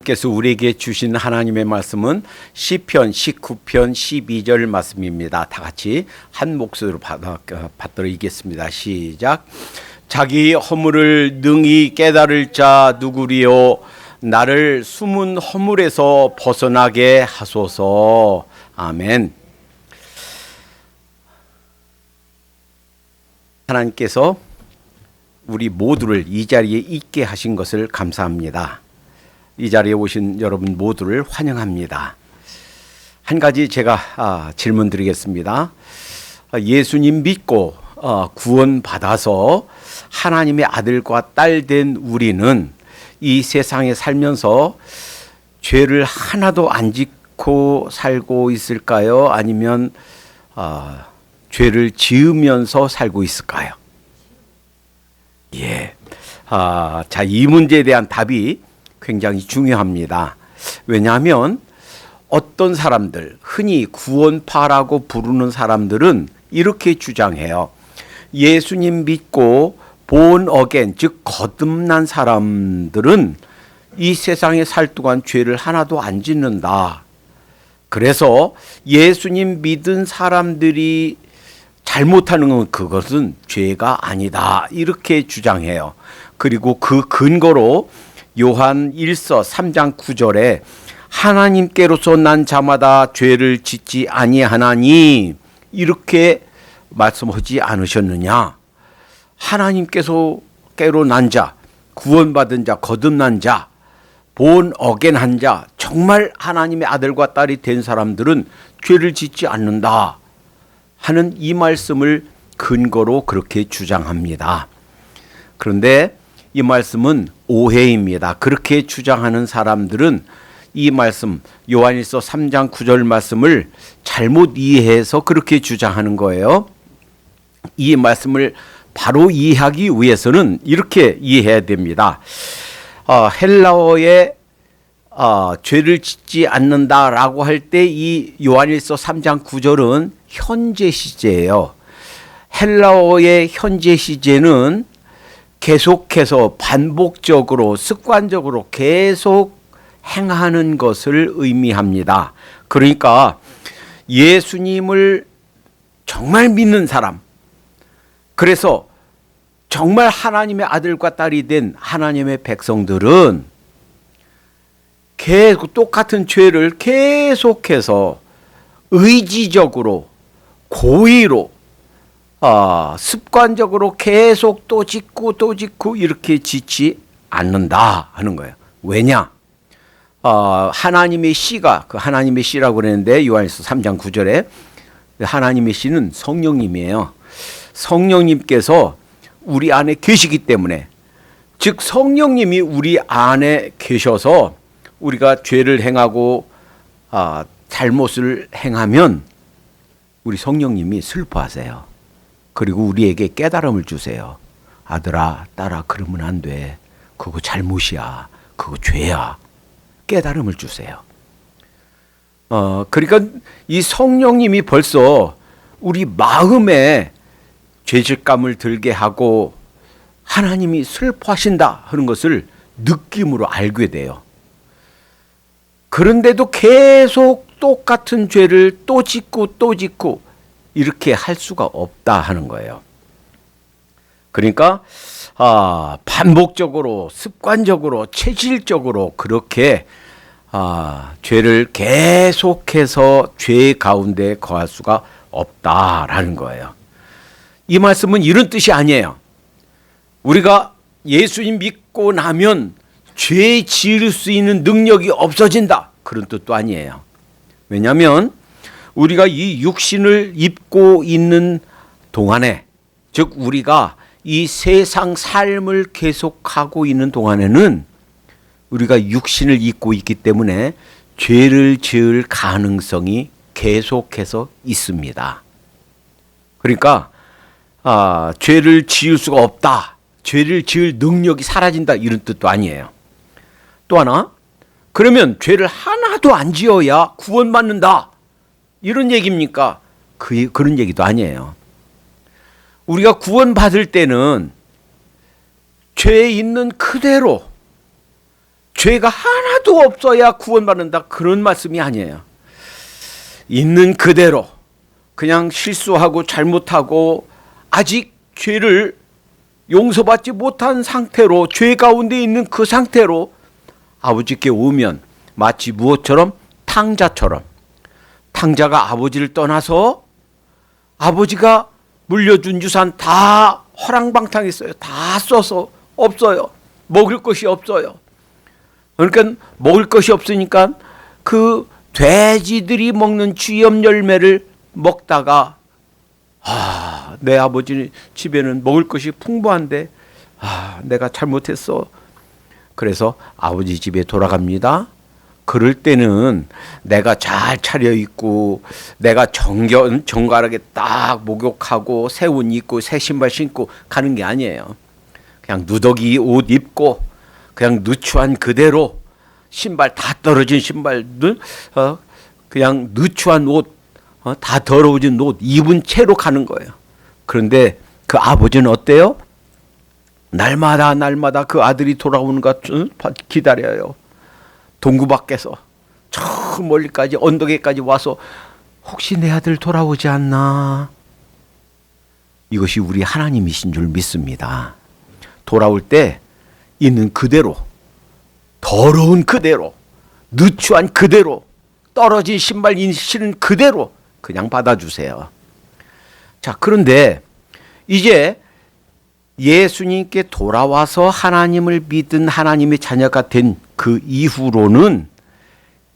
께서 우리에게 주신 하나님의 말씀은 시편 19편 12절 말씀입니다. 다 같이 한 목소리로 받들어 읽겠습니다. 시작. 자기 허물을 능히 깨달을 자 누구리요? 나를 숨은 허물에서 벗어나게 하소서. 아멘. 하나님께서 우리 모두를 이 자리에 있게 하신 것을 감사합니다. 이 자리에 오신 여러분 모두를 환영합니다. 한 가지 제가 질문 드리겠습니다. 예수님 믿고 구원받아서 하나님의 아들과 딸 된 우리는 이 세상에 살면서 죄를 하나도 안 짓고 살고 있을까요? 아니면 죄를 지으면서 살고 있을까요? 예. 자, 이 문제에 대한 답이 굉장히 중요합니다. 왜냐하면 어떤 사람들, 흔히 구원파라고 부르는 사람들은 이렇게 주장해요. 예수님 믿고 born again, 즉 거듭난 사람들은 이 세상에 살 동안 죄를 하나도 안 짓는다. 그래서 예수님 믿은 사람들이 잘못하는 건 그것은 죄가 아니다. 이렇게 주장해요. 그리고 그 근거로 요한 1서 3장 9절에 하나님께로서 난 자마다 죄를 짓지 아니하나니 이렇게 말씀하지 않으셨느냐. 하나님께로 난 자, 구원받은 자, 거듭난 자, born again 한 자, 정말 하나님의 아들과 딸이 된 사람들은 죄를 짓지 않는다 하는 이 말씀을 근거로 그렇게 주장합니다. 그런데 이 말씀은 오해입니다. 그렇게 주장하는 사람들은 이 말씀 요한일서 3장 9절 말씀을 잘못 이해해서 그렇게 주장하는 거예요. 이 말씀을 바로 이해하기 위해서는 이렇게 이해해야 됩니다. 헬라어에 죄를 짓지 않는다라고 할 때 이 요한일서 3장 9절은 현재 시제예요. 헬라어의 현재 시제는 계속해서 반복적으로 습관적으로 계속 행하는 것을 의미합니다. 그러니까 예수님을 정말 믿는 사람, 그래서 정말 하나님의 아들과 딸이 된 하나님의 백성들은 계속 똑같은 죄를 계속해서 의지적으로 고의로 습관적으로 계속 또 짓고 이렇게 짓지 않는다 하는 거예요. 왜냐? 하나님의 씨가, 그 하나님의 씨라고 그랬는데 요한일서 3장 9절에 하나님의 씨는 성령님이에요. 성령님께서 우리 안에 계시기 때문에, 즉 성령님이 우리 안에 계셔서 우리가 죄를 행하고 잘못을 행하면 우리 성령님이 슬퍼하세요. 그리고 우리에게 깨달음을 주세요. 아들아, 딸아, 그러면 안 돼. 그거 잘못이야. 그거 죄야. 깨달음을 주세요. 그러니까 이 성령님이 벌써 우리 마음에 죄책감을 들게 하고 하나님이 슬퍼하신다 하는 것을 느낌으로 알게 돼요. 그런데도 계속 똑같은 죄를 또 짓고 이렇게 할 수가 없다 하는 거예요. 그러니까 반복적으로, 습관적으로, 체질적으로 그렇게 죄를 계속해서 죄 가운데 거할 수가 없다라는 거예요. 이 말씀은 이런 뜻이 아니에요. 우리가 예수님 믿고 나면 죄 지을 수 있는 능력이 없어진다, 그런 뜻도 아니에요. 왜냐하면 우리가 이 육신을 입고 있는 동안에, 즉 우리가 이 세상 삶을 계속하고 있는 동안에는 우리가 육신을 입고 있기 때문에 죄를 지을 가능성이 계속해서 있습니다. 그러니까 죄를 지을 수가 없다, 죄를 지을 능력이 사라진다, 이런 뜻도 아니에요. 또 하나, 그러면 죄를 하나도 안 지어야 구원받는다, 이런 얘기입니까? 그런 얘기도 아니에요. 우리가 구원받을 때는 죄 있는 그대로 죄가 하나도 없어야 구원받는다, 그런 말씀이 아니에요. 있는 그대로 그냥 실수하고 잘못하고 아직 죄를 용서받지 못한 상태로, 죄 가운데 있는 그 상태로 아버지께 오면 마치 무엇처럼? 탕자처럼. 탕자가 아버지를 떠나서 아버지가 물려준 유산 다 허랑방탕했어요. 다 써서 없어요. 먹을 것이 없어요. 그러니까 먹을 것이 없으니까 그 돼지들이 먹는 쥐염 열매를 먹다가 내 아버지 집에는 먹을 것이 풍부한데 내가 잘못했어. 그래서 아버지 집에 돌아갑니다. 그럴 때는 내가 잘 차려입고 내가 정갈하게 딱 목욕하고 새 옷 입고 새 신발 신고 가는 게 아니에요. 그냥 누더기 옷 입고 그냥 누추한 그대로, 신발 다 떨어진 신발들, 그냥 누추한 옷, 다 더러워진 옷 입은 채로 가는 거예요. 그런데 그 아버지는 어때요? 날마다 그 아들이 돌아오는 것 기다려요. 동구 밖에서 저 멀리까지 언덕에까지 와서 혹시 내 아들 돌아오지 않나? 이것이 우리 하나님이신 줄 믿습니다. 돌아올 때 있는 그대로, 더러운 그대로, 누추한 그대로, 떨어진 신발 신은 그대로 그냥 받아주세요. 자, 그런데 이제 예수님께 돌아와서 하나님을 믿은 하나님의 자녀가 된 그 이후로는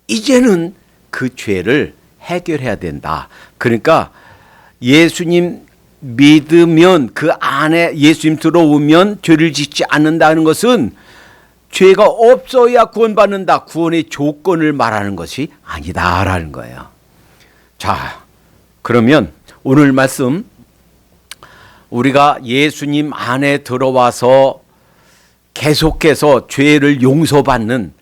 이제는 그 죄를 해결해야 된다. 그러니까 예수님 믿으면, 그 안에 예수님 들어오면 죄를 짓지 않는다는 것은 죄가 없어야 구원받는다, 구원의 조건을 말하는 것이 아니다라는 거예요. 자, 그러면 오늘 말씀, 우리가 예수님 안에 들어와서 계속해서 죄를 용서받는,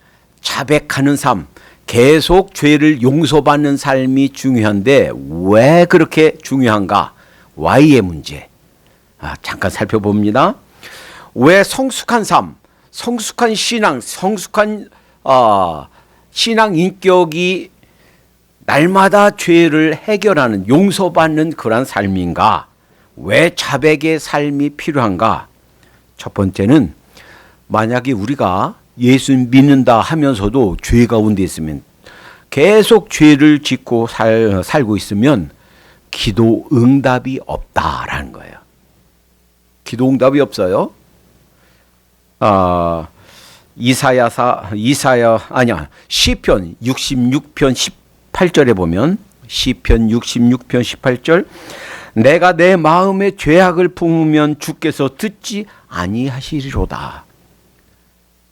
자백하는 삶, 계속 죄를 용서받는 삶이 중요한데 왜 그렇게 중요한가? Y의 문제. 잠깐 살펴봅니다. 왜 성숙한 삶, 성숙한 신앙, 성숙한 신앙 인격이 날마다 죄를 해결하는, 용서받는 그런 삶인가? 왜 자백의 삶이 필요한가? 첫 번째는 만약에 우리가 예수 믿는다 하면서도 죄 가운데 있으면, 계속 죄를 짓고 살고 있으면 기도 응답이 없다라는 거예요. 기도 응답이 없어요. 시편 66편 18절에 보면, 시편 66편 18절, 내가 내 마음에 죄악을 품으면 주께서 듣지 아니하시리로다.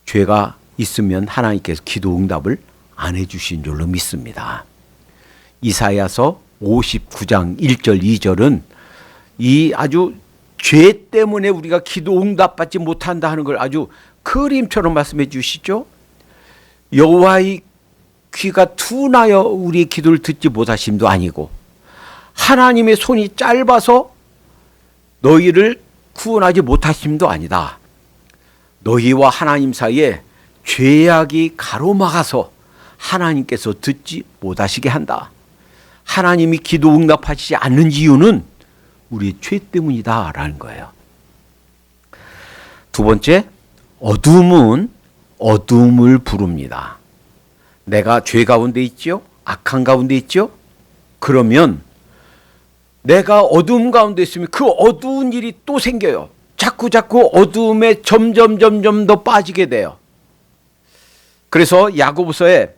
죄가 있으면 하나님께서 기도 응답을 안 해주신 줄로 믿습니다. 이사야서 59장 1절 2절은 이 아주 죄 때문에 우리가 기도 응답받지 못한다 하는 걸 아주 그림처럼 말씀해 주시죠. 여호와의 귀가 둔하여 우리의 기도를 듣지 못하심도 아니고, 하나님의 손이 짧아서 너희를 구원하지 못하심도 아니다. 너희와 하나님 사이에 죄악이 가로막아서 하나님께서 듣지 못하시게 한다. 하나님이 기도 응답하시지 않는 이유는 우리의 죄 때문이다 라는 거예요. 두 번째, 어둠은 어둠을 부릅니다. 내가 죄 가운데 있죠? 악한 가운데 있죠? 그러면 내가 어둠 가운데 있으면 그 어두운 일이 또 생겨요. 자꾸 어둠에 점점 더 빠지게 돼요. 그래서 야고보서에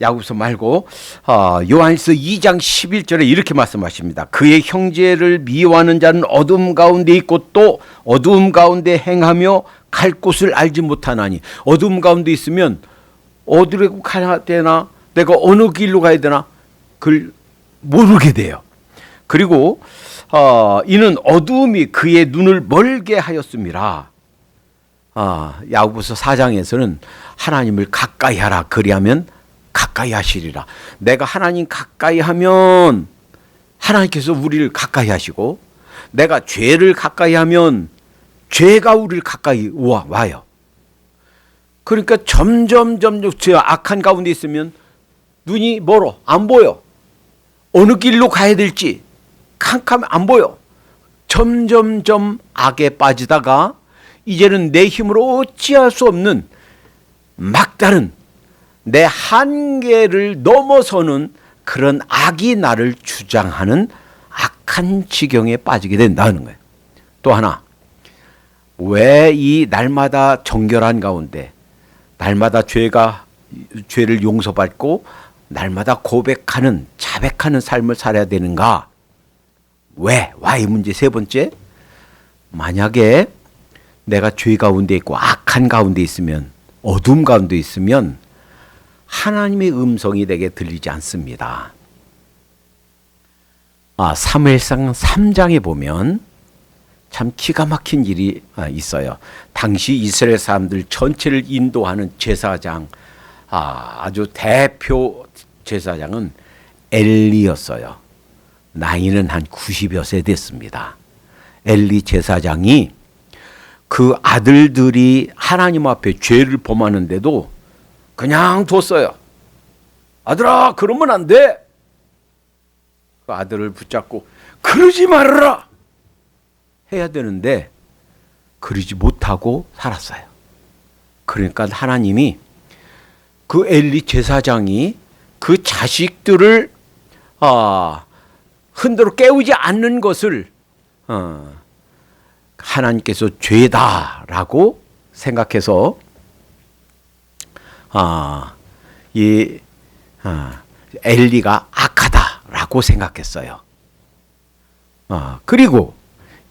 야고보서 말고 요한일서 2장 11절에 이렇게 말씀하십니다. 그의 형제를 미워하는 자는 어둠 가운데 있고 또 어둠 가운데 행하며 갈 곳을 알지 못하나니. 어둠 가운데 있으면 어디로 가야 되나, 내가 어느 길로 가야 되나 그걸 모르게 돼요. 그리고 이는 어둠이 그의 눈을 멀게 하였음이라. 야고보서 4장에서는 하나님을 가까이 하라, 그리하면 가까이 하시리라. 내가 하나님 가까이 하면 하나님께서 우리를 가까이 하시고, 내가 죄를 가까이 하면 죄가 우리를 가까이 와요. 그러니까 점점 저 악한 가운데 있으면 눈이 멀어, 안 보여. 어느 길로 가야 될지 캄캄 안 보여. 점점점 악에 빠지다가 이제는 내 힘으로 어찌할 수 없는 막다른 내 한계를 넘어서는 그런 악이 나를 주장하는 악한 지경에 빠지게 된다는 거예요. 또 하나, 왜 이 날마다 정결한 가운데 날마다 죄를 용서받고 날마다 고백하는 자백하는 삶을 살아야 되는가? 왜? 이 문제 세 번째, 만약에 내가 죄 가운데 있고 악한 가운데 있으면, 어둠 가운데 있으면 하나님의 음성이 내게 들리지 않습니다. 사무엘상 3장에 보면 참 기가 막힌 일이 있어요. 당시 이스라엘 사람들 전체를 인도하는 제사장, 아주 대표 제사장은 엘리였어요. 나이는 한 90여 세 됐습니다. 엘리 제사장이 그 아들들이 하나님 앞에 죄를 범하는데도 그냥 뒀어요. 아들아, 그러면 안 돼. 그 아들을 붙잡고 그러지 말아라 해야 되는데 그러지 못하고 살았어요. 그러니까 하나님이 그 엘리 제사장이 그 자식들을 흔들어 깨우지 않는 것을 하나님께서 죄다라고 생각해서 엘리가 악하다라고 생각했어요. 그리고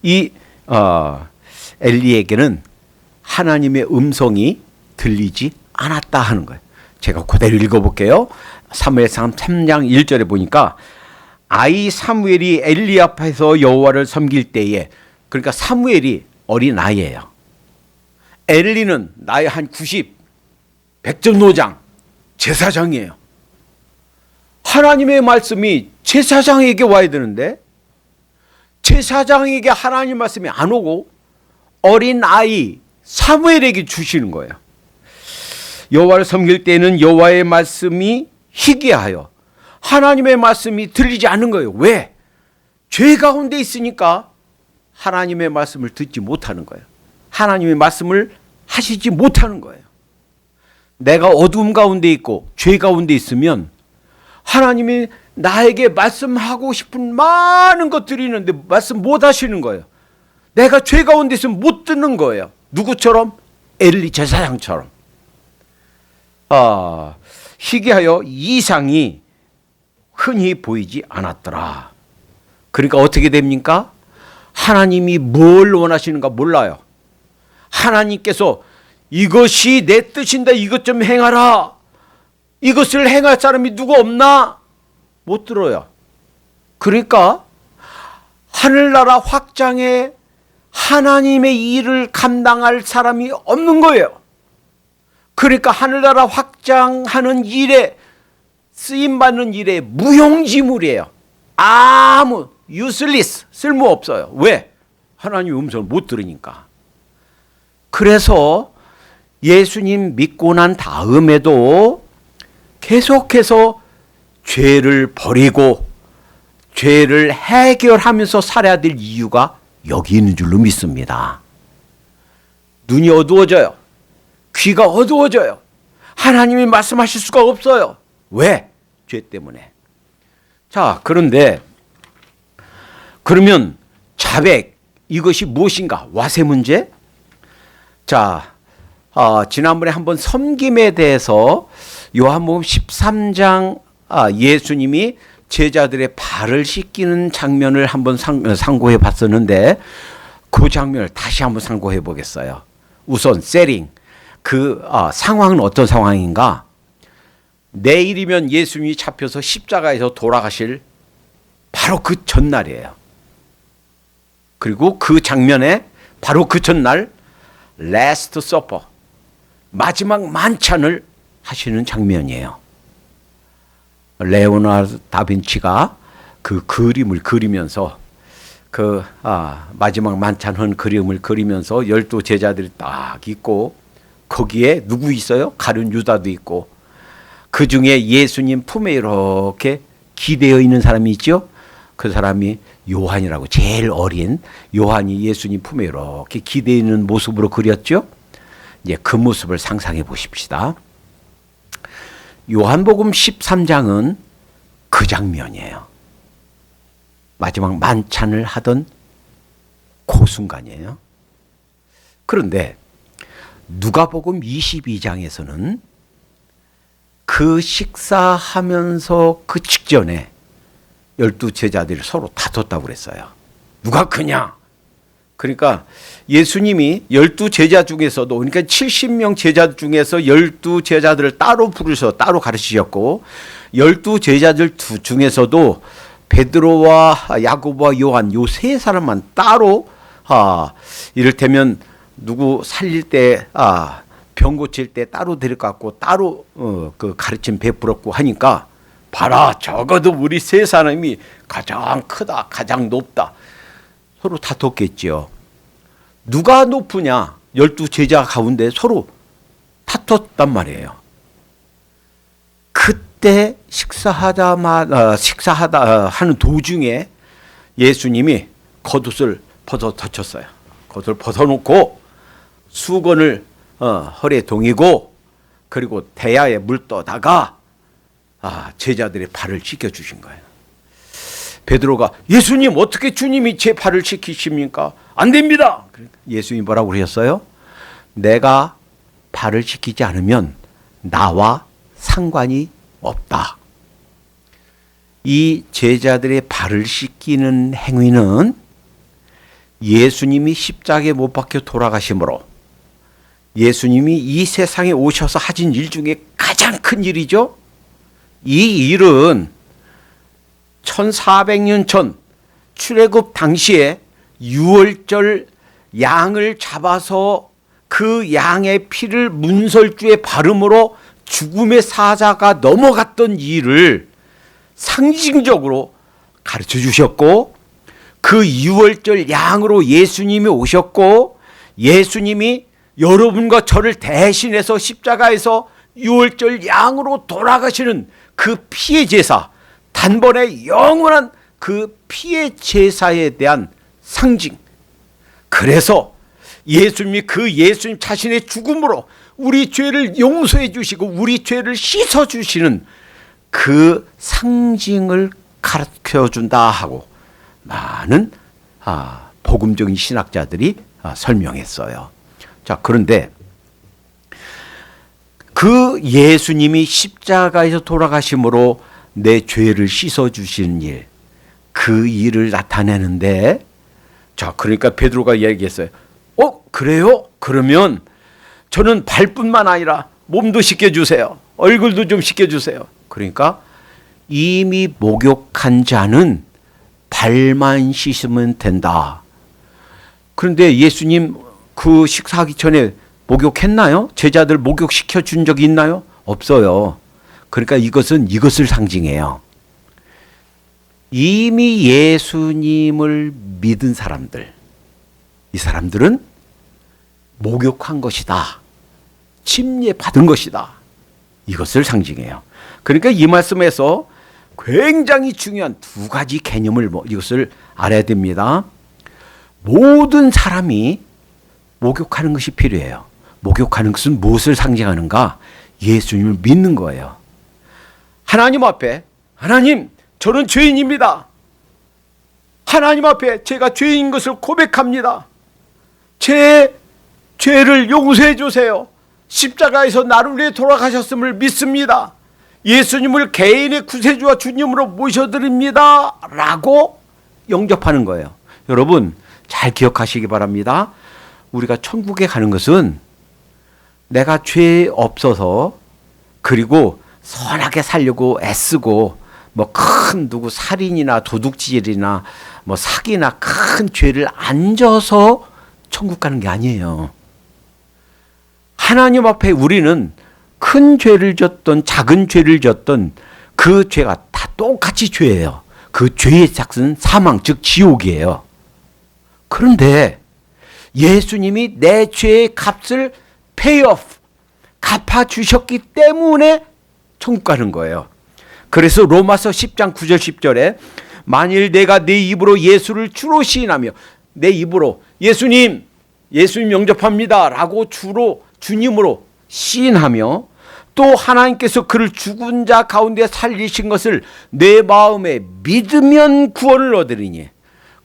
이 엘리에게는 하나님의 음성이 들리지 않았다 하는 거예요. 제가 그대로 읽어볼게요. 사무엘상 3장 1절에 보니까 아이 사무엘이 엘리 앞에서 여호와를 섬길 때에, 그러니까 사무엘이 어린 나이예요. 엘리는 나이 한 90, 백전노장, 제사장이에요. 하나님의 말씀이 제사장에게 와야 되는데 제사장에게 하나님 말씀이 안 오고 어린 아이 사무엘에게 주시는 거예요. 여호와를 섬길 때는 여호와의 말씀이 희귀하여 하나님의 말씀이 들리지 않는 거예요. 왜? 죄 가운데 있으니까 하나님의 말씀을 듣지 못하는 거예요. 하나님의 말씀을 하시지 못하는 거예요. 내가 어둠 가운데 있고 죄 가운데 있으면 하나님이 나에게 말씀하고 싶은 많은 것들이 있는데 말씀 못 하시는 거예요. 내가 죄 가운데 있으면 못 듣는 거예요. 누구처럼? 엘리 제사장처럼. 희귀하여 이상이 흔히 보이지 않았더라. 그러니까 어떻게 됩니까? 하나님이 뭘 원하시는가 몰라요. 하나님께서 이것이 내 뜻인다, 이것 좀 행하라, 이것을 행할 사람이 누구 없나? 못 들어요. 그러니까 하늘나라 확장에 하나님의 일을 감당할 사람이 없는 거예요. 그러니까 하늘나라 확장하는 일에 쓰임받는 일에 무용지물이에요. 아무 useless, 쓸모없어요. 왜? 하나님의 음성을 못 들으니까. 그래서 예수님 믿고 난 다음에도 계속해서 죄를 버리고 죄를 해결하면서 살아야 될 이유가 여기 있는 줄로 믿습니다. 눈이 어두워져요. 귀가 어두워져요. 하나님이 말씀하실 수가 없어요. 왜? 죄 때문에. 자, 그런데 그러면 자백, 이것이 무엇인가? 와세 문제? 자, 지난번에 한번 섬김에 대해서 요한복음 13장 예수님이 제자들의 발을 씻기는 장면을 한번 상고해 봤었는데 그 장면을 다시 한번 상고해 보겠어요. 우선 세팅, 그 상황은 어떤 상황인가? 내일이면 예수님이 잡혀서 십자가에서 돌아가실 바로 그 전날이에요. 그리고 그 장면에 바로 그 전날 라스트 서퍼, 마지막 만찬을 하시는 장면이에요. 레오나르도 다빈치가 그 그림을 그리면서 마지막 만찬헌 그림을 그리면서 12제자들이 딱 있고 거기에 누구 있어요? 가룟 유다도 있고 그 중에 예수님 품에 이렇게 기대어 있는 사람이 있죠. 그 사람이 요한이라고 제일 어린 요한이 예수님 품에 이렇게 기대어 있는 모습으로 그렸죠. 이제 그 모습을 상상해 보십시다. 요한복음 13장은 그 장면이에요. 마지막 만찬을 하던 그 순간이에요. 그런데 누가복음 22장에서는 그 식사하면서 그 직전에 12제자들이 서로 다퉜다고 그랬어요. 누가 크냐? 그러니까 예수님이 12제자 중에서도 그러니까 70명 제자 중에서 12제자들을 따로 부르셔서 따로 가르치셨고 12제자들 중에서도 베드로와 야고보와 요한 요 세 사람만 따로 이를테면 누구 살릴 때 병 고칠 때 따로 데려갔고 따로 그 가르침 베풀었고 하니까 봐라 적어도 우리 세 사람이 가장 크다 가장 높다 서로 다퉜겠죠. 누가 높으냐 12제자 가운데 서로 다퉜단 말이에요. 그때 식사하다 하는 도중에 예수님이 겉옷을 덮쳤어요. 겉을 벗어놓고 수건을 허리에 동이고 그리고 대야에 물 떠다가 제자들의 발을 씻겨주신 거예요. 베드로가 예수님 어떻게 주님이 제 발을 씻기십니까? 안 됩니다. 예수님이 뭐라고 그러셨어요? 내가 발을 씻기지 않으면 나와 상관이 없다. 이 제자들의 발을 씻기는 행위는 예수님이 십자가에 못 박혀 돌아가심으로 예수님이 이 세상에 오셔서 하신 일 중에 가장 큰 일이죠. 이 일은 1400년 전 출애굽 당시에 유월절 양을 잡아서 그 양의 피를 문설주에 바름으로 죽음의 사자가 넘어갔던 일을 상징적으로 가르쳐 주셨고 그 유월절 양으로 예수님이 오셨고 예수님이 여러분과 저를 대신해서 십자가에서 유월절 양으로 돌아가시는 그 피의 제사 단번에 영원한 그 피의 제사에 대한 상징. 그래서 예수님이 그 예수님 자신의 죽음으로 우리 죄를 용서해 주시고 우리 죄를 씻어 주시는 그 상징을 가르쳐 준다 하고 많은 복음적인 신학자들이 설명했어요. 자, 그런데 그 예수님이 십자가에서 돌아가심으로 내 죄를 씻어 주시는 일, 그 일을 나타내는데 자, 그러니까 베드로가 얘기했어요. 그래요? 그러면 저는 발뿐만 아니라 몸도 씻겨주세요. 얼굴도 좀 씻겨주세요. 그러니까 이미 목욕한 자는 발만 씻으면 된다. 그런데 예수님 그 식사하기 전에 목욕했나요? 제자들 목욕시켜 준 적이 있나요? 없어요. 그러니까 이것을 상징해요. 이미 예수님을 믿은 사람들, 이 사람들은 목욕한 것이다. 침례 받은 것이다. 이것을 상징해요. 그러니까 이 말씀에서 굉장히 중요한 두 가지 개념을 이것을 알아야 됩니다. 모든 사람이 목욕하는 것이 필요해요. 목욕하는 것은 무엇을 상징하는가? 예수님을 믿는 거예요. 하나님 앞에 하나님 저는 죄인입니다. 하나님 앞에 제가 죄인 것을 고백합니다. 제 죄를 용서해 주세요. 십자가에서 나를 위해 돌아가셨음을 믿습니다. 예수님을 개인의 구세주와 주님으로 모셔드립니다. 라고 영접하는 거예요. 여러분 잘 기억하시기 바랍니다. 우리가 천국에 가는 것은 내가 죄 없어서 그리고 선하게 살려고 애쓰고 뭐 큰 누구 살인이나 도둑질이나 뭐 사기나 큰 죄를 안 져서 천국 가는 게 아니에요. 하나님 앞에 우리는 큰 죄를 졌던 작은 죄를 졌던 그 죄가 다 똑같이 죄예요. 그 죄의 삭은 사망 즉 지옥이에요. 그런데 예수님이 내 죄의 값을 페이오프, 갚아주셨기 때문에 천국 가는 거예요. 그래서 로마서 10장 9절 10절에 만일 내가 내 입으로 예수를 주로 시인하며, 내 입으로 예수님 영접합니다 라고 주님으로 시인하며, 또 하나님께서 그를 죽은 자 가운데 살리신 것을 내 마음에 믿으면 구원을 얻으리니.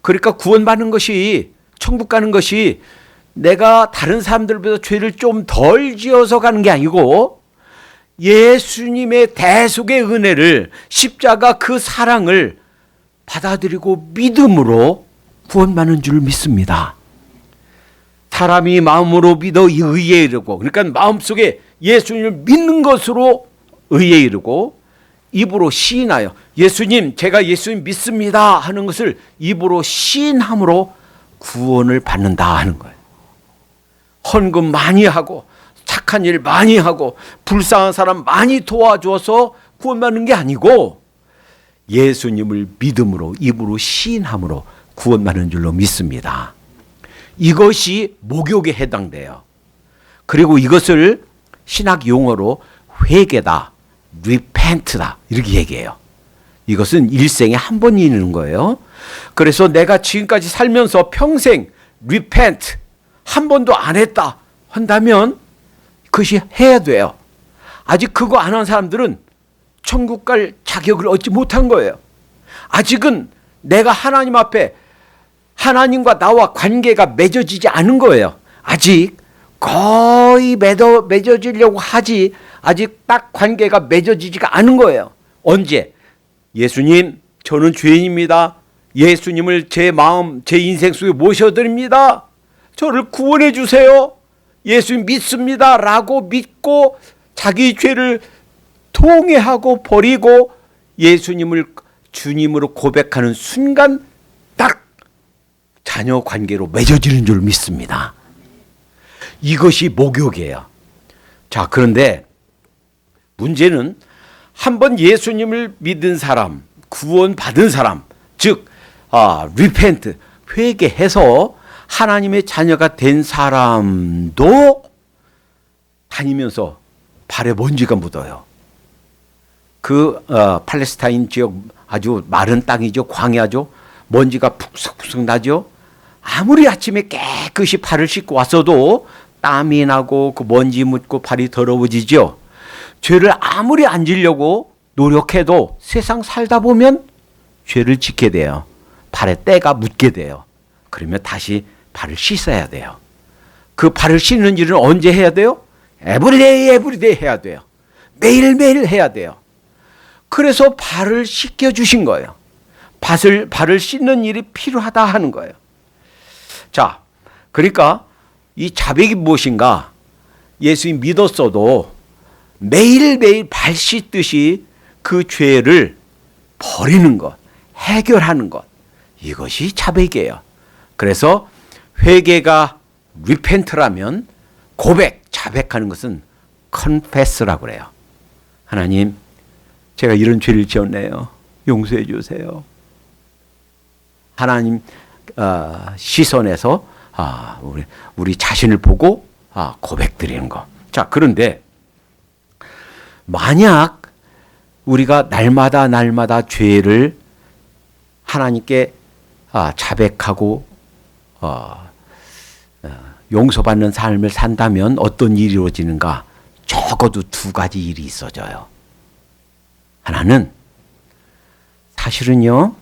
그러니까 구원받는 것이, 천국 가는 것이 내가 다른 사람들보다 죄를 좀 덜 지어서 가는 게 아니고 예수님의 대속의 은혜를, 십자가 그 사랑을 받아들이고 믿음으로 구원받는 줄 믿습니다. 사람이 마음으로 믿어 의에 이르고, 그러니까 마음속에 예수님을 믿는 것으로 의에 이르고, 입으로 시인하여 예수님, 제가 예수님 믿습니다 하는 것을 입으로 시인함으로 구원을 받는다 하는 거예요. 헌금 많이 하고 착한 일 많이 하고 불쌍한 사람 많이 도와줘서 구원받는 게 아니고 예수님을 믿음으로 입으로 시인함으로 구원받는 줄로 믿습니다. 이것이 목욕에 해당돼요. 그리고 이것을 신학 용어로 회개다, repent다 이렇게 얘기해요. 이것은 일생에 한 번 있는 거예요. 그래서 내가 지금까지 살면서 평생 repent 한 번도 안 했다 한다면 그것이 해야 돼요. 아직 그거 안 한 사람들은 천국 갈 자격을 얻지 못한 거예요. 아직은 내가 하나님 앞에 하나님과 나와 관계가 맺어지지 않은 거예요. 아직 거의 맺어지려고 하지 아직 딱 관계가 맺어지지가 않은 거예요. 언제? 예수님, 저는 죄인입니다. 예수님을 제 마음, 제 인생 속에 모셔드립니다. 저를 구원해 주세요. 예수님 믿습니다 라고 믿고 자기 죄를 통회하고 버리고 예수님을 주님으로 고백하는 순간 딱 자녀 관계로 맺어지는 줄 믿습니다. 이것이 목욕이에요. 자, 그런데 문제는 한번 예수님을 믿은 사람, 구원받은 사람, 즉 repent, 회개해서 하나님의 자녀가 된 사람도 다니면서 발에 먼지가 묻어요. 그 팔레스타인 지역 아주 마른 땅이죠. 광야죠. 먼지가 푹석푹석 나죠. 아무리 아침에 깨끗이 발을 씻고 왔어도 땀이 나고 그 먼지 묻고 발이 더러워지죠. 죄를 아무리 안 지려고 노력해도 세상 살다 보면 죄를 짓게 돼요. 발에 때가 묻게 돼요. 그러면 다시 발을 씻어야 돼요. 그 발을 씻는 일은 언제 해야 돼요? 에브리데이 해야 돼요. 매일매일 해야 돼요. 그래서 발을 씻겨주신 거예요. 발을 씻는 일이 필요하다 하는 거예요. 자, 그러니까 이 자백이 무엇인가? 예수님 믿었어도 매일매일 발 씻듯이 그 죄를 버리는 것, 해결하는 것, 이것이 자백이에요. 그래서 회개가 repent라면 고백, 자백하는 것은 confess라고 그래요. 하나님, 제가 이런 죄를 지었네요. 용서해 주세요. 하나님 시선에서 우리 자신을 보고 고백드리는 거. 자, 그런데 만약 우리가 날마다 죄를 하나님께 자백하고 용서받는 삶을 산다면 어떤 일이 이루어지는가? 적어도 두 가지 일이 있어져요. 하나는 사실은요,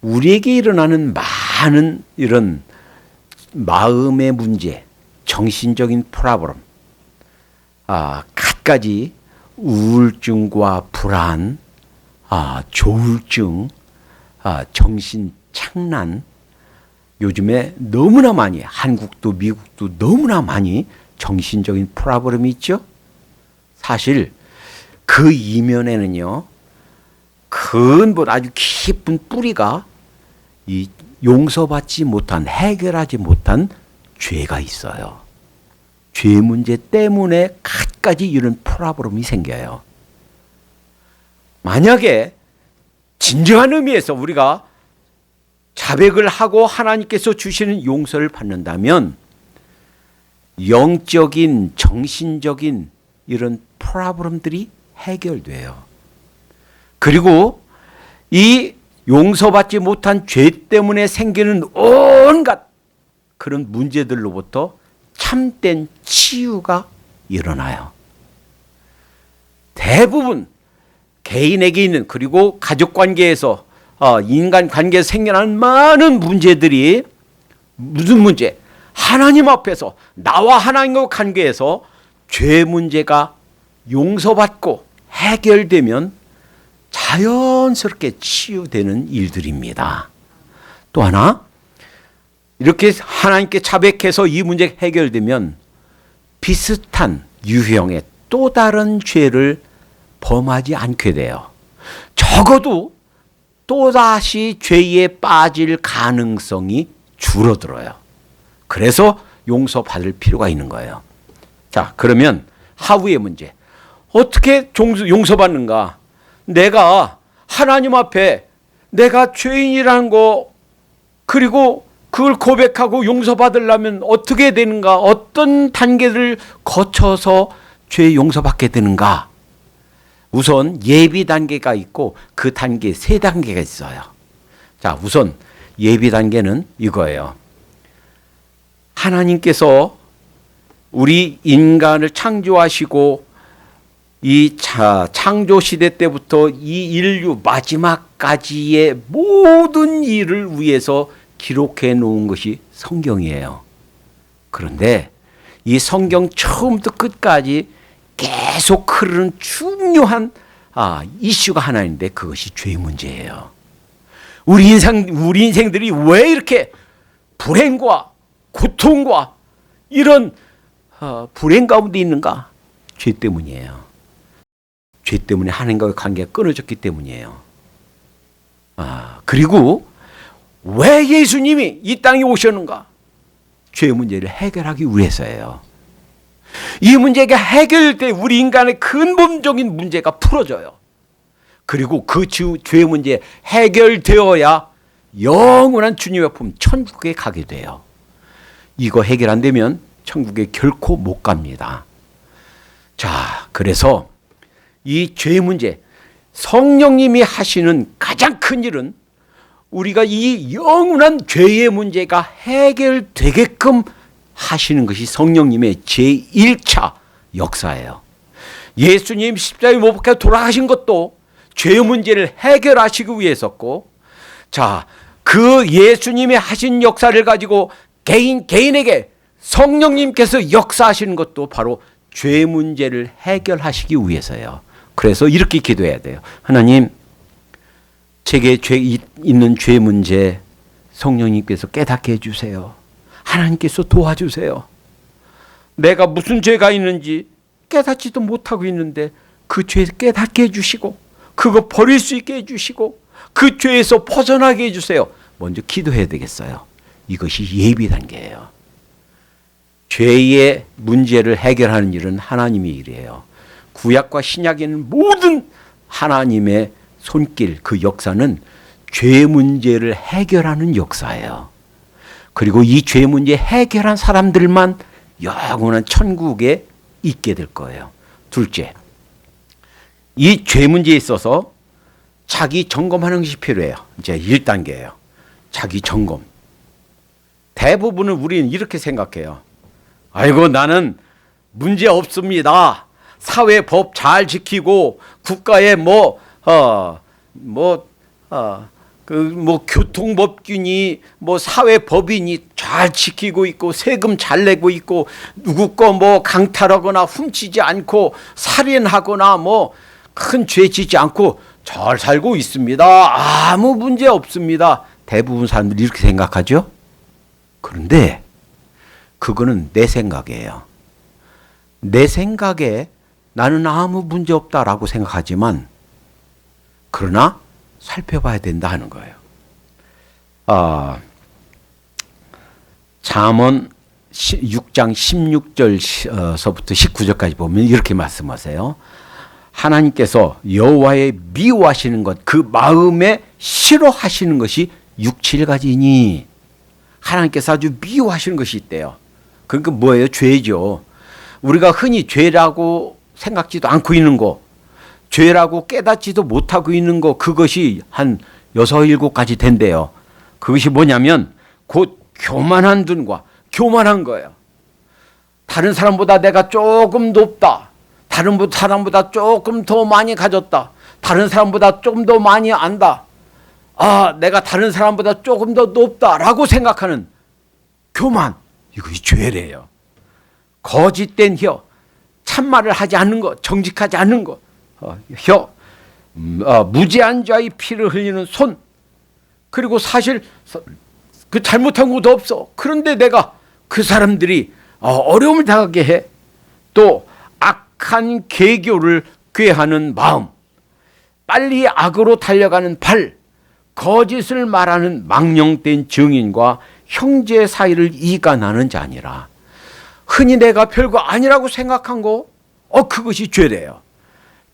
우리에게 일어나는 많은 이런 마음의 문제, 정신적인 프로블럼, 갖가지 우울증과 불안, 조울증, 정신 착란, 요즘에 너무나 많이, 한국도 미국도 너무나 많이 정신적인 프로블럼이 있죠. 사실 그 이면에는요, 근본 아주 깊은 뿌리가 이 용서받지 못한, 해결하지 못한 죄가 있어요. 죄 문제 때문에 갖가지 이런 프로블럼이 생겨요. 만약에 진정한 의미에서 우리가 자백을 하고 하나님께서 주시는 용서를 받는다면 영적인, 정신적인 이런 프로블럼들이 해결돼요. 그리고 이 용서받지 못한 죄 때문에 생기는 온갖 그런 문제들로부터 참된 치유가 일어나요. 대부분 개인에게 있는, 그리고 가족 관계에서 인간 관계에서 생겨나는 많은 문제들이 무슨 문제? 하나님 앞에서 나와 하나님과 관계에서 죄 문제가 용서받고 해결되면 자연스럽게 치유되는 일들입니다. 또 하나, 이렇게 하나님께 자백해서 이 문제가 해결되면 비슷한 유형의 또 다른 죄를 범하지 않게 돼요. 적어도 또다시 죄에 빠질 가능성이 줄어들어요. 그래서 용서받을 필요가 있는 거예요. 자, 그러면 하우의 문제. 어떻게 용서받는가? 내가 하나님 앞에 내가 죄인이라는 거, 그리고 그걸 고백하고 용서받으려면 어떻게 되는가? 어떤 단계를 거쳐서 죄 용서받게 되는가? 우선 예비 단계가 있고 그 단계 3단계가 있어요. 자, 우선 예비 단계는 이거예요. 하나님께서 우리 인간을 창조하시고 이 창조 시대 때부터 이 인류 마지막까지의 모든 일을 위해서 기록해 놓은 것이 성경이에요. 그런데 이 성경 처음부터 끝까지 계속 흐르는 중요한 이슈가 하나 있는데 그것이 죄 문제예요. 우리 인생들이 왜 이렇게 불행과 고통과 이런 불행 가운데 있는가? 죄 때문이에요. 죄 때문에 하나님과의 관계가 끊어졌기 때문이에요. 그리고 왜 예수님이 이 땅에 오셨는가? 죄 문제를 해결하기 위해서예요. 이 문제가 해결될 때 우리 인간의 근본적인 문제가 풀어져요. 그리고 그 죄 문제 해결되어야 영원한 주님의 품 천국에 가게 돼요. 이거 해결 안 되면 천국에 결코 못 갑니다. 자, 그래서 이 죄 문제, 성령님이 하시는 가장 큰 일은 우리가 이 영원한 죄의 문제가 해결되게끔 하시는 것이 성령님의 제1차 역사예요. 예수님 십자가에 못 박혀 돌아가신 것도 죄 문제를 해결하시기 위해서였고, 자, 그 예수님이 하신 역사를 가지고 개인에게 성령님께서 역사하시는 것도 바로 죄 문제를 해결하시기 위해서예요. 그래서 이렇게 기도해야 돼요. 하나님, 제게 있는 죄 문제 성령님께서 깨닫게 해주세요. 하나님께서 도와주세요. 내가 무슨 죄가 있는지 깨닫지도 못하고 있는데 그 죄 깨닫게 해주시고 그거 버릴 수 있게 해주시고 그 죄에서 벗어나게 해주세요. 먼저 기도해야 되겠어요. 이것이 예비 단계예요. 죄의 문제를 해결하는 일은 하나님의 일이에요. 구약과 신약에는 모든 하나님의 손길, 그 역사는 죄 문제를 해결하는 역사예요. 그리고 이 죄 문제 해결한 사람들만 영원한 천국에 있게 될 거예요. 둘째, 이 죄 문제에 있어서 자기 점검하는 것이 필요해요. 이제 1단계예요. 자기 점검. 대부분은 우리는 이렇게 생각해요. 아이고, 나는 문제 없습니다. 사회 법 잘 지키고 국가의 교통법규니 사회법인이 잘 지키고 있고 세금 잘 내고 있고 누구 거 강탈하거나 훔치지 않고 살인하거나 큰 죄 짓지 않고 잘 살고 있습니다. 아무 문제 없습니다. 대부분 사람들이 이렇게 생각하죠. 그런데 그거는 내 생각이에요. 내 생각에 나는 아무 문제 없다라고 생각하지만 그러나 살펴봐야 된다 하는 거예요. 잠언 6장 16절서부터 19절까지 보면 이렇게 말씀하세요. 하나님께서 여호와의 미워하시는 것, 그 마음에 싫어하시는 것이 6, 7가지니 하나님께서 아주 미워하시는 것이 있대요. 그러니까 뭐예요? 죄죠. 우리가 흔히 죄라고 생각지도 않고 있는 거, 죄라고 깨닫지도 못하고 있는 거, 그것이 한 6, 7가지 된대요. 그것이 뭐냐면 곧 교만한 눈과 교만한 거예요. 다른 사람보다 내가 조금 높다. 다른 사람보다 조금 더 많이 가졌다. 다른 사람보다 조금 더 많이 안다. 내가 다른 사람보다 조금 더 높다라고 생각하는 교만. 이것이 죄래요. 거짓된 혀, 참말을 하지 않는 것, 정직하지 않는 것, 혀, 무죄한 자의 피를 흘리는 손, 그리고 사실 그 잘못한 것도 없어. 그런데 내가 그 사람들이 어려움을 당하게 해. 또 악한 계교를 꾀하는 마음, 빨리 악으로 달려가는 발, 거짓을 말하는 망령된 증인과 형제 사이를 이간하는 자니라. 흔히 내가 별거 아니라고 생각한 거, 그것이 죄래요.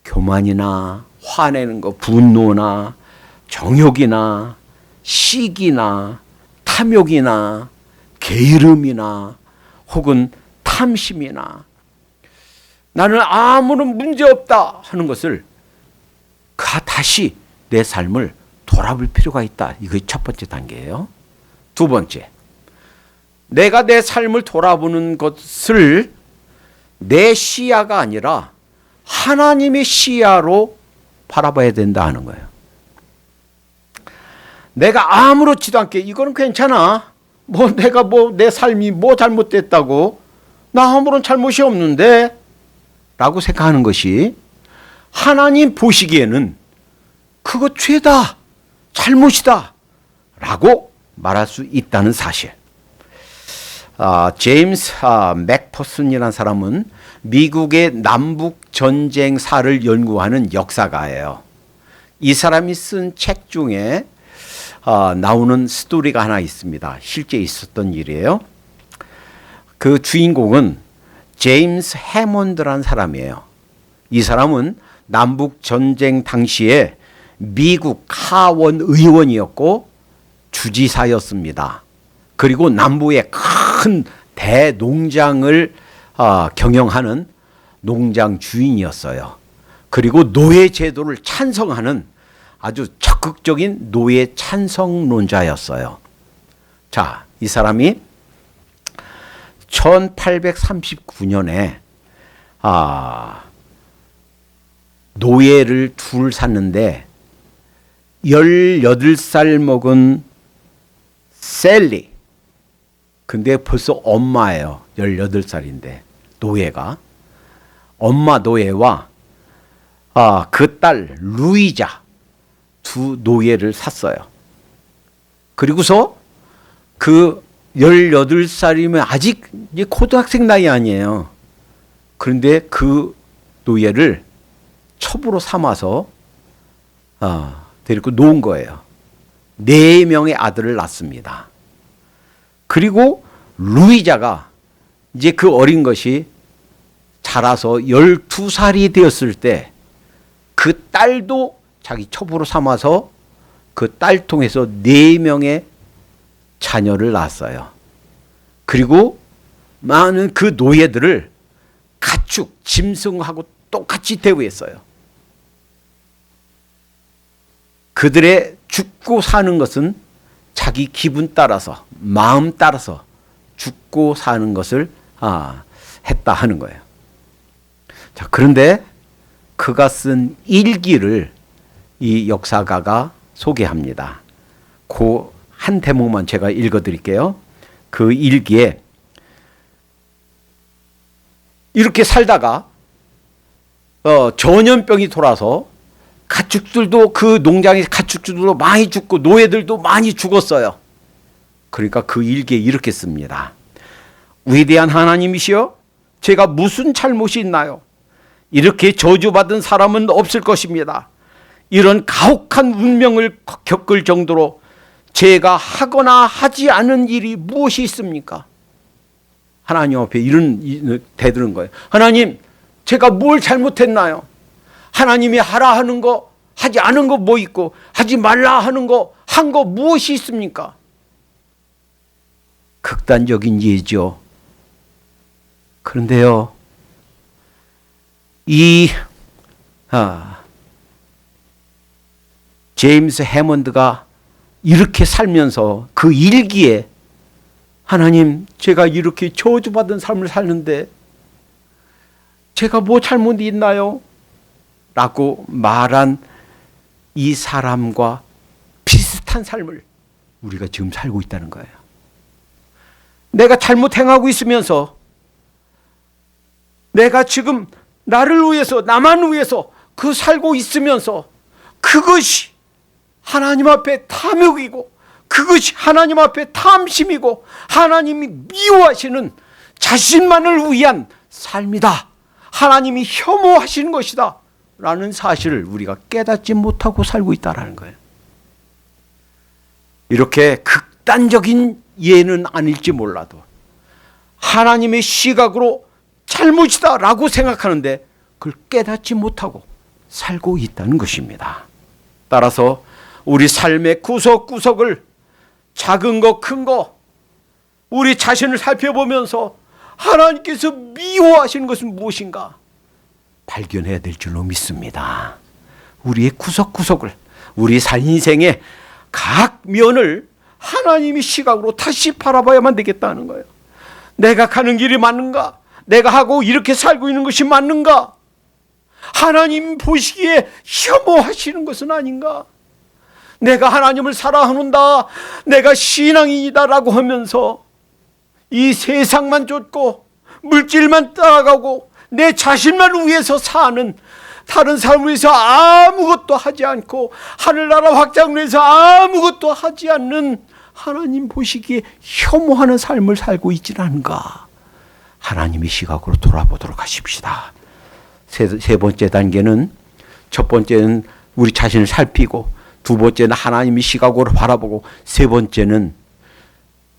교만이나 화내는 거, 분노나 정욕이나 시기나 탐욕이나 게으름이나 혹은 탐심이나 나는 아무런 문제 없다 하는 것을 다시 내 삶을 돌아볼 필요가 있다. 이것이 첫 번째 단계예요. 두 번째, 내가 내 삶을 돌아보는 것을 내 시야가 아니라 하나님의 시야로 바라봐야 된다 하는 거예요. 내가 아무렇지도 않게 이거는 괜찮아. 내가 내 삶이 잘못됐다고, 나 아무런 잘못이 없는데 라고 생각하는 것이 하나님 보시기에는 그거 죄다, 잘못이다 라고 말할 수 있다는 사실. 제임스 맥퍼슨이라는 사람은 미국의 남북전쟁사를 연구하는 역사가예요. 이 사람이 쓴 책 중에 나오는 스토리가 하나 있습니다. 실제 있었던 일이에요. 그 주인공은 제임스 해몬드라는 사람이에요. 이 사람은 남북전쟁 당시에 미국 하원 의원이었고 주지사였습니다. 그리고 남부의 큰 대농장을 경영하는 농장 주인이었어요. 그리고 노예 제도를 찬성하는 아주 적극적인 노예 찬성론자였어요. 자, 이 사람이 1839년에 노예를 둘 샀는데 18살 먹은 셀리, 근데 벌써 엄마예요. 18살인데 노예가. 엄마 노예와 그 딸 루이자 두 노예를 샀어요. 그리고서 그 18살이면 아직 이제 고등학생 나이 아니에요. 그런데 그 노예를 첩으로 삼아서 데리고 놓은 거예요. 4명의 아들을 낳습니다. 그리고 루이자가 이제 그 어린 것이 자라서 12살이 되었을 때 그 딸도 자기 첩으로 삼아서 그 딸 통해서 4명의 자녀를 낳았어요. 그리고 많은 그 노예들을 가축, 짐승하고 똑같이 대우했어요. 그들의 죽고 사는 것은 자기 기분 따라서, 마음 따라서 죽고 사는 것을 했다 하는 거예요. 자, 그런데 그가 쓴 일기를 이 역사가가 소개합니다. 그 한 대목만 제가 읽어드릴게요. 그 일기에 이렇게 살다가 전염병이 돌아서 가축들도, 그 농장의 가축들도 많이 죽고 노예들도 많이 죽었어요. 그러니까 그 일기에 이렇게 씁니다. 위대한 하나님이시여, 제가 무슨 잘못이 있나요? 이렇게 저주받은 사람은 없을 것입니다. 이런 가혹한 운명을 겪을 정도로 제가 하거나 하지 않은 일이 무엇이 있습니까? 하나님 앞에 이런 대드는 거예요. 하나님, 제가 뭘 잘못했나요? 하나님이 하라 하는 거, 하지 않은 거 뭐 있고, 하지 말라 하는 거, 한 거 무엇이 있습니까? 극단적인 예죠. 그런데요, 제임스 해먼드가 이렇게 살면서 그 일기에 하나님, 제가 이렇게 저주받은 삶을 사는데 제가 뭐 잘못이 있나요? 라고 말한 이 사람과 비슷한 삶을 우리가 지금 살고 있다는 거예요. 내가 잘못 행하고 있으면서 내가 지금 나를 위해서, 나만 위해서 그 살고 있으면서 그것이 하나님 앞에 탐욕이고, 그것이 하나님 앞에 탐심이고, 하나님이 미워하시는 자신만을 위한 삶이다, 하나님이 혐오하시는 것이다 라는 사실을 우리가 깨닫지 못하고 살고 있다는 거예요. 이렇게 극단적인 예는 아닐지 몰라도 하나님의 시각으로 잘못이다 라고 생각하는데 그걸 깨닫지 못하고 살고 있다는 것입니다. 따라서 우리 삶의 구석구석을, 작은 거 큰 거, 우리 자신을 살펴보면서 하나님께서 미워하시는 것은 무엇인가 발견해야 될 줄로 믿습니다. 우리의 구석구석을, 우리 인생의 각 면을 하나님의 시각으로 다시 바라봐야만 되겠다는 거예요. 내가 가는 길이 맞는가? 내가 하고 이렇게 살고 있는 것이 맞는가? 하나님 보시기에 혐오하시는 것은 아닌가? 내가 하나님을 사랑한다, 내가 신앙인이다 라고 하면서 이 세상만 쫓고 물질만 따라가고 내 자신만 위해서 사는, 다른 사람을 위해서 아무것도 하지 않고 하늘나라 확장을 위해서 아무것도 하지 않는, 하나님 보시기에 혐오하는 삶을 살고 있지 않은가? 하나님의 시각으로 돌아보도록 하십시다. 세 번째 단계는, 첫 번째는 우리 자신을 살피고, 두 번째는 하나님의 시각으로 바라보고, 세 번째는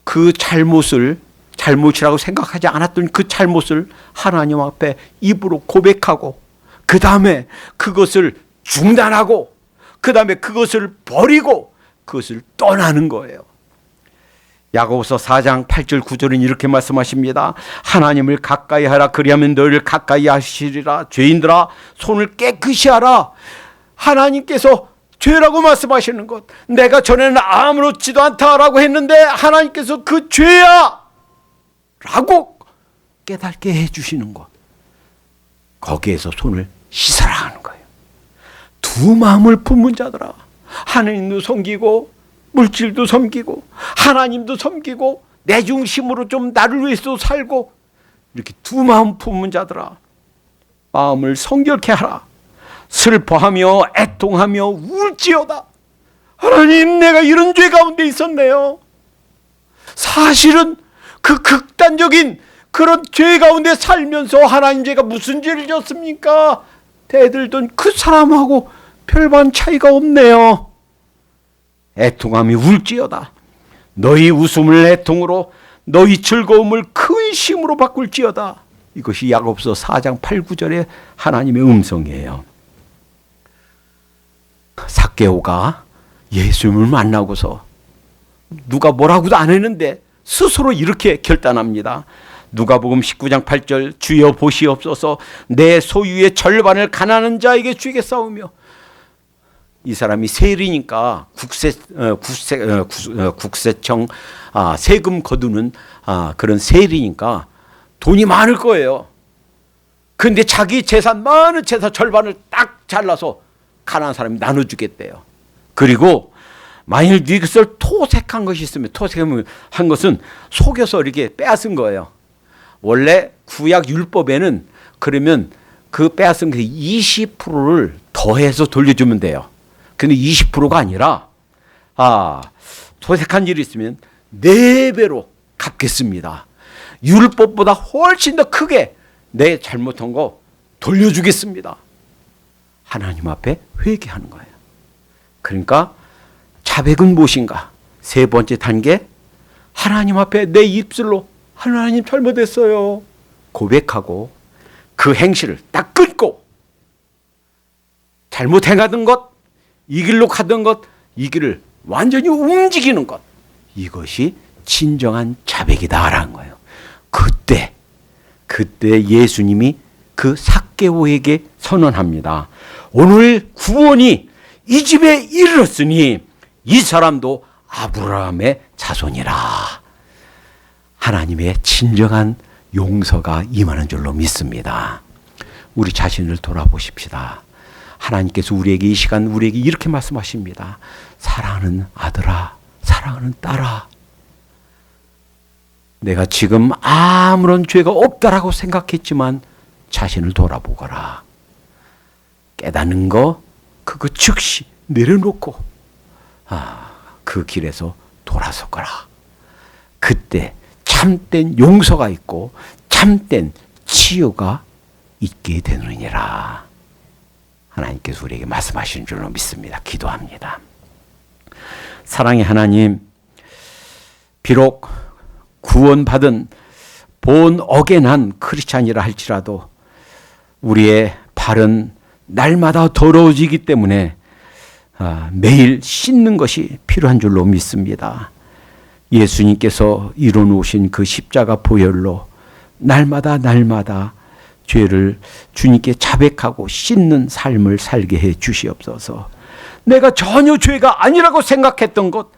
그 잘못이라고 생각하지 않았던 그 잘못을 하나님 앞에 입으로 고백하고, 그 다음에 그것을 중단하고, 그 다음에 그것을 버리고 그것을 떠나는 거예요. 야고보서 4장 8절 9절은 이렇게 말씀하십니다. 하나님을 가까이 하라, 그리하면 너희를 가까이 하시리라. 죄인들아, 손을 깨끗이 하라. 하나님께서 죄라고 말씀하시는 것, 내가 전에는 아무렇지도 않다라고 했는데 하나님께서 그 죄야 라고 깨닫게 해주시는 것, 거기에서 손을 씻어라 하는 거예요. 두 마음을 품은 자들아, 하나님도 섬기고 물질도 섬기고 하나님도 섬기고 내 중심으로 좀 나를 위해서 살고, 이렇게 두 마음 품은 자들아, 마음을 성결케 하라. 슬퍼하며 애통하며 울지어다. 하나님, 내가 이런 죄 가운데 있었네요. 사실은 그 극단적인 그런 죄 가운데 살면서 하나님, 제가 무슨 죄를 졌습니까? 대들던 그 사람하고 별반 차이가 없네요. 애통하며 울지어다. 너희 웃음을 애통으로, 너희 즐거움을 근심으로 바꿀지어다. 이것이 야고보서 4장 8, 9절의 하나님의 음성이에요. 삭개오가 예수님을 만나고서 누가 뭐라고도 안 했는데 스스로 이렇게 결단합니다. 누가복음 19장 8절, 주여 보시옵소서, 내 소유의 절반을 가난한 자에게 주겠사오며. 이 사람이 세리니까 국세청 세금 거두는 그런 세리니까 돈이 많을 거예요. 그런데 자기 재산, 많은 재산 절반을 딱 잘라서 가난한 사람이 나눠주겠대요. 그리고 만일 이것을 토색한 것이 있으면, 토색한 것은 속여서 이렇게 빼앗은 거예요. 원래 구약 율법에는 그러면 그 빼앗은 그 20%를 더해서 돌려주면 돼요. 근데 20%가 아니라 토색한 일이 있으면 4배로 갚겠습니다. 율법보다 훨씬 더 크게 내 잘못한 거 돌려주겠습니다. 하나님 앞에 회개하는 거예요. 그러니까 자백은 무엇인가? 세 번째 단계, 하나님 앞에 내 입술로 하나님 잘못했어요 고백하고 그 행실을 딱 끊고, 잘못 행하던 것, 이 길로 가던 것, 이 길을 완전히 움직이는 것, 이것이 진정한 자백이다라는 거예요. 그때 예수님이 그 삭개오에게 선언합니다. 오늘 구원이 이 집에 이르렀으니 이 사람도 아브라함의 자손이라. 하나님의 진정한 용서가 임하는 줄로 믿습니다. 우리 자신을 돌아보십시다. 하나님께서 우리에게 이 시간 우리에게 이렇게 말씀하십니다. 사랑하는 아들아, 사랑하는 딸아, 내가 지금 아무런 죄가 없다라고 생각했지만 자신을 돌아보거라. 깨닫는 거 그거 즉시 내려놓고 그 길에서 돌아서거라. 그때 참된 용서가 있고 참된 치유가 있게 되느니라. 하나님께서 우리에게 말씀하시는 줄로 믿습니다. 기도합니다. 사랑의 하나님, 비록 구원받은 본 어게난 크리스찬이라 할지라도 우리의 발은 날마다 더러워지기 때문에 매일 씻는 것이 필요한 줄로 믿습니다. 예수님께서 이뤄놓으신 그 십자가 보혈로 날마다 죄를 주님께 자백하고 씻는 삶을 살게 해 주시옵소서. 내가 전혀 죄가 아니라고 생각했던 것,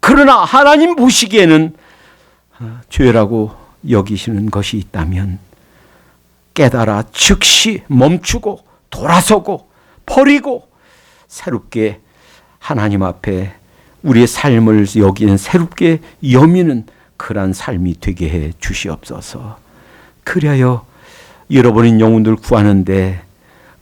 그러나 하나님 보시기에는 죄라고 여기시는 것이 있다면 깨달아 즉시 멈추고 돌아서고 버리고 새롭게 하나님 앞에 우리의 삶을 여기는 새롭게 여미는 그러한 삶이 되게 해 주시옵소서. 그리하여 잃어버린 영혼들 구하는데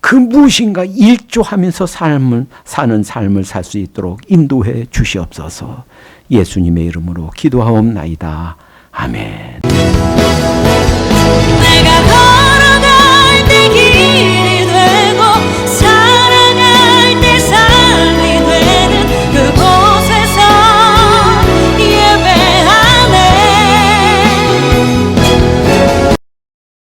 그 무엇인가 일조하면서 사는 삶을 살 수 있도록 인도해 주시옵소서. 예수님의 이름으로 기도하옵나이다. 아멘.